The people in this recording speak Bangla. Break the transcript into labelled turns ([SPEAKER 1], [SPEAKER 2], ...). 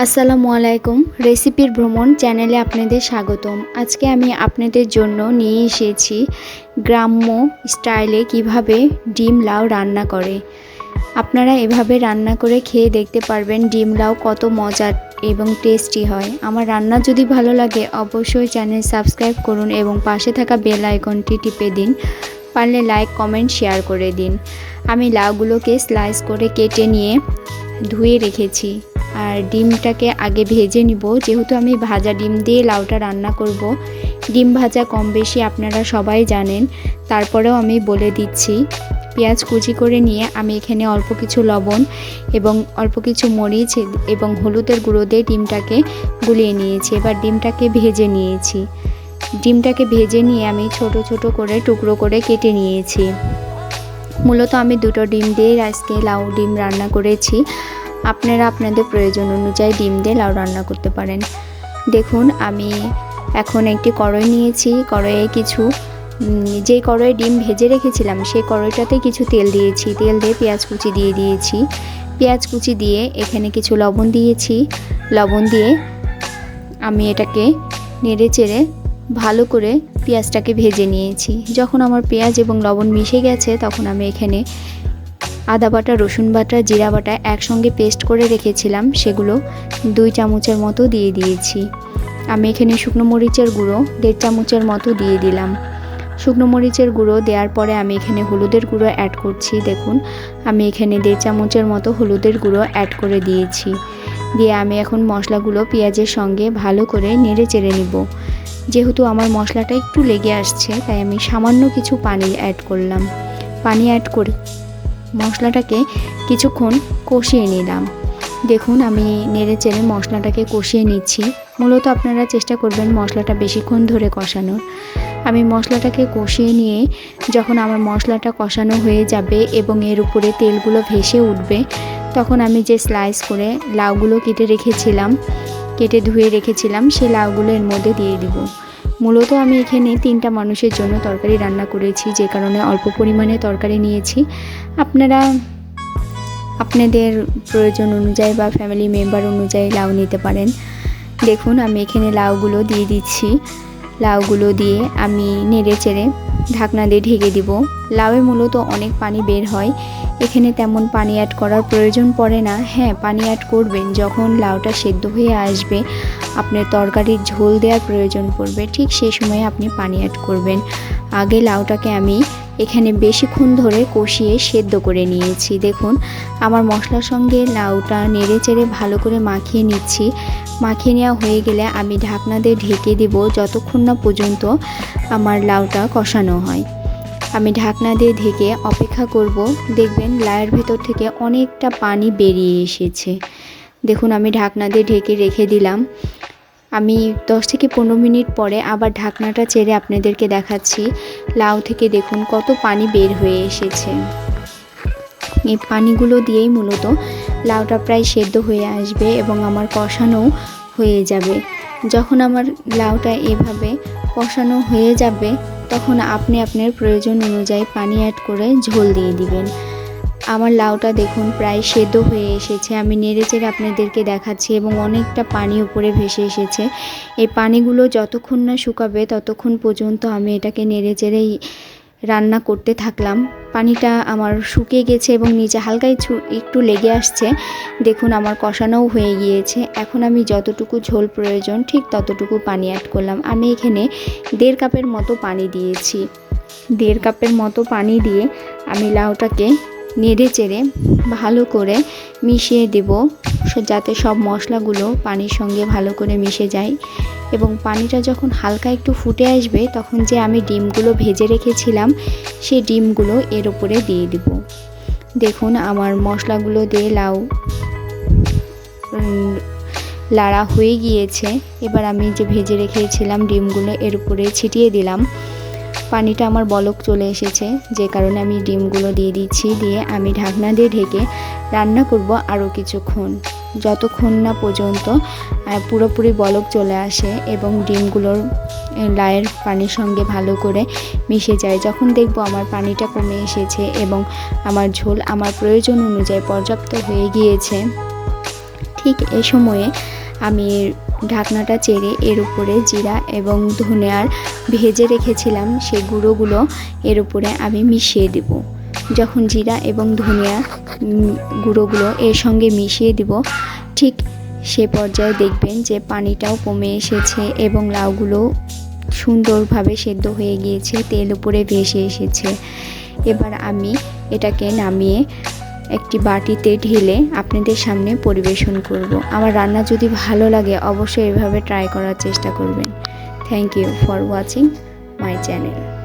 [SPEAKER 1] আসসালামু আলাইকুম। রেসিপির ভ্রমণ চ্যানেলে আপনাদের স্বাগতম। আজকে আমি আপনাদের জন্য নিয়ে এসেছি গ্রাম্য স্টাইলে কিভাবে ডিম লাউ রান্না করে। আপনারা এভাবে রান্না করে খেয়ে দেখতে পারবেন ডিম লাউ কত মজার এবং টেস্টি হয়। আমার রান্না যদি ভালো লাগে অবশ্যই চ্যানেল সাবস্ক্রাইব করুন এবং পাশে থাকা বেল আইকনটি টিপে দিন। পারলে লাইক কমেন্ট শেয়ার করে দিন। আমি লাউগুলোকে স্লাইস করে কেটে নিয়ে ধুয়ে রেখেছি। আর ডিমটাকে আগে ভেজে নিব, যেহেতু আমি ভাজা ডিম দিয়ে লাউটা রান্না করব। ডিম ভাজা কম বেশি আপনারা সবাই জানেন, তারপরেও আমি বলে দিচ্ছি। পেঁয়াজ কুচি করে নিয়ে আমি এখানে অল্প কিছু লবণ এবং অল্প কিছু মরিচ এবং হলুদের গুঁড়ো দিয়ে ডিমটাকে গুলিয়ে নিয়েছি। এবার ডিমটাকে ভেজে নিয়েছি। ডিমটাকে ভেজে নিয়ে আমি ছোট ছোট করে টুকরো করে কেটে নিয়েছি। মূলত আমি দুটো ডিম দিয়ে আজকে লাউ ডিম রান্না করেছি। আপনারা আপনাদের প্রয়োজন অনুযায়ী ডিম দিয়ে লাউ রান্না করতে পারেন। দেখুন, আমি এখন একটি কড়াই নিয়েছি। কড়াইয়ে যে কড়াইয়ে ডিম ভেজে রেখেছিলাম সেই কড়াইটাতে কিছু তেল দিয়েছি। তেল দিয়ে পেঁয়াজ কুচি দিয়ে দিয়েছি। পেঁয়াজ কুচি দিয়ে এখানে কিছু লবণ দিয়েছি। লবণ দিয়ে আমি এটাকে নেড়ে চেড়ে ভালো করে পেঁয়াজটাকে ভেজে নিয়েছি। যখন আমার পেঁয়াজ এবং লবণ মিশে গেছে তখন আমি এখানে আদা বাটা, রসুন বাটা, জিরা বাটা একসঙ্গে পেস্ট করে রেখেছিলাম, সেগুলো 2 চামচের মতো দিয়ে দিয়েছি। আমি এখানে শুকনো মরিচের গুঁড়ো 1.5 চামচের মতো দিয়ে দিলাম। শুকনো মরিচের গুঁড়ো দেওয়ার পরে আমি এখানে হলুদের গুঁড়ো অ্যাড করছি। দেখুন, আমি এখানে 1.5 চামচের মতো হলুদের গুঁড়ো অ্যাড করে দিয়েছি। দিয়ে আমি এখন মশলাগুলো পেঁয়াজের সঙ্গে ভালো করে নেড়ে চেড়ে নিব। যেহেতু আমার মশলাটা একটু লেগে আসছে তাই আমি সামান্য কিছু পানি অ্যাড করলাম। পানি অ্যাড করে মশলাটাকে কিছুক্ষণ কষিয়ে নিলাম। দেখুন, আমি নেড়ে চেড়ে মশলাটাকে কষিয়ে নিচ্ছি। মূলত আপনারা চেষ্টা করবেন মশলাটা বেশিক্ষণ ধরে কষানোর। আমি মশলাটাকে কষিয়ে নিয়ে যখন আমার মশলাটা কষানো হয়ে যাবে এবং এর উপরে তেলগুলো ভেসে উঠবে, তখন আমি যে স্লাইস করে লাউগুলো কেটে ধুয়ে রেখেছিলাম সেই লাউগুলো এর মধ্যে দিয়ে দিব। মূলত আমি এখানে 3টা মানুষের জন্য তরকারি রান্না করেছি, যে কারণে অল্প পরিমাণে তরকারি নিয়েছি। আপনারা আপনাদের প্রয়োজন অনুযায়ী বা ফ্যামিলি মেম্বার অনুযায়ী লাউ নিতে পারেন। দেখুন, আমি এখানে লাউগুলো দিয়ে দিচ্ছি। লাউগুলো দিয়ে আমি নেড়ে চেড়ে ঢাকনা দিয়ে ঢেকে দিব। লাউয়ে মূলত অনেক পানি বের হয়, এখানে তেমন পানি অ্যাড করার প্রয়োজন পড়ে না। হ্যাঁ, পানি অ্যাড করবেন যখন লাউটা সেদ্ধ হয়ে আসবে, আপনার তরকারির ঝোল দেওয়ার প্রয়োজন পড়বে, ঠিক সেই সময়ে আপনি পানি অ্যাড করবেন। আগে লাউটাকে আমি এখানে বেশিক্ষণ ধরে কষিয়ে সেদ্ধ করে নিয়েছি। দেখুন, আমার মশলার সঙ্গে লাউটা নেড়ে চেড়ে ভালো করে মাখিয়ে নিচ্ছি। মাখিয়ে নেওয়া হয়ে গেলে আমি ঢাকনা দিয়ে ঢেকে দেব যতক্ষণ না পর্যন্ত আমার লাউটা কষানো হয়। আমি ঢাকনা দিয়ে ঢেকে অপেক্ষা করব। দেখবেন লাউয়ের ভেতর থেকে অনেকটা পানি বেরিয়ে এসেছে। দেখুন, আমি ঢাকনা দিয়ে ঢেকে রেখে দিলাম। আমি 10 থেকে 15 মিনিট পরে আবার ঢাকনাটা ছেড়ে আপনাদেরকে দেখাচ্ছি। লাউ থেকে দেখুন কত পানি বের হয়ে এসেছে। এই পানিগুলো দিয়েই মূলত লাউটা প্রায় সেদ্ধ হয়ে আসবে এবং আমার কষানো হয়ে যাবে। যখন আমার লাউটা এভাবে কষানো হয়ে যাবে তখন আপনি আপনার প্রয়োজন অনুযায়ী পানি অ্যাড করে ঝোল দিয়ে দিবেন। আমার লাউটা দেখুন প্রায় সেদ্ধ হয়ে এসেছে। আমি নেড়ে চেড়ে আপনাদেরকে দেখাচ্ছি এবং অনেকটা পানি উপরে ভেসে এসেছে। এই পানিগুলো যতক্ষণ না শুকাবে ততক্ষণ পর্যন্ত আমি এটাকে নেড়ে চেড়েই রান্না করতে থাকলাম। পানিটা আমার শুকিয়ে গেছে এবং নিচে হালকা একটু লেগে আসছে। দেখুন, আমার কষানোও হয়ে গিয়েছে। এখন আমি যতটুকু ঝোল প্রয়োজন ঠিক ততটুকু পানি অ্যাড করলাম। আমি এখানে 1.5 কাপের মতো পানি দিয়েছি। 1.5 কাপের মতো পানি দিয়ে আমি লাউটাকে নেড়ে চেড়ে ভালো করে মিশিয়ে দেব, যাতে সব মশলাগুলো পানির সঙ্গে ভালো করে মিশে যায়। এবং পানিটা যখন হালকা একটু ফুটে আসবে তখন যে আমি ডিমগুলো ভেজে রেখেছিলাম সেই ডিমগুলো এর উপরে দিয়ে দেব। দেখুন, আমার মশলাগুলো দিয়ে লাউ লাড়া হয়ে গিয়েছে। এবার আমি যে ভেজে রেখেছিলাম ডিমগুলো এর উপরে ছিটিয়ে দিলাম। পানিটা আমার বলক চলে এসেছে, যে কারণে আমি ডিমগুলো দিয়ে দিচ্ছি। দিয়ে আমি ঢাকনা দিয়ে ঢেকে রান্না করব আরও কিছুক্ষণ, যতক্ষণ না পর্যন্ত পুরোপুরি বলক চলে আসে এবং ডিমগুলোর লাউয়ের পানির সঙ্গে ভালো করে মিশে যায়। যখন দেখব আমার পানিটা কমে এসেছে এবং আমার ঝোল আমার প্রয়োজন অনুযায়ী পর্যাপ্ত হয়ে গিয়েছে, ঠিক এ সময়ে আমি ঢাকনাটা চেড়ে এর উপরে জিরা এবং ধনিয়ার ভেজে রেখেছিলাম সেই গুঁড়োগুলো এর উপরে আমি মিশিয়ে দেব। যখন জিরা এবং ধনিয়া গুঁড়োগুলো এর সঙ্গে মিশিয়ে দিব, ঠিক সে পর্যায়ে দেখবেন যে পানিটাও কমে এসেছে এবং লাউগুলো সুন্দরভাবে সেদ্ধ হয়ে গিয়েছে, তেল উপরে ভেসে এসেছে। এবার আমি এটাকে নামিয়ে একটি বাটিতে ঢেলে আপনাদের সামনে পরিবেশন করব। আমার রান্না যদি ভালো লাগে অবশ্যই এভাবে ট্রাই করার চেষ্টা করবেন। Thank you for watching my channel.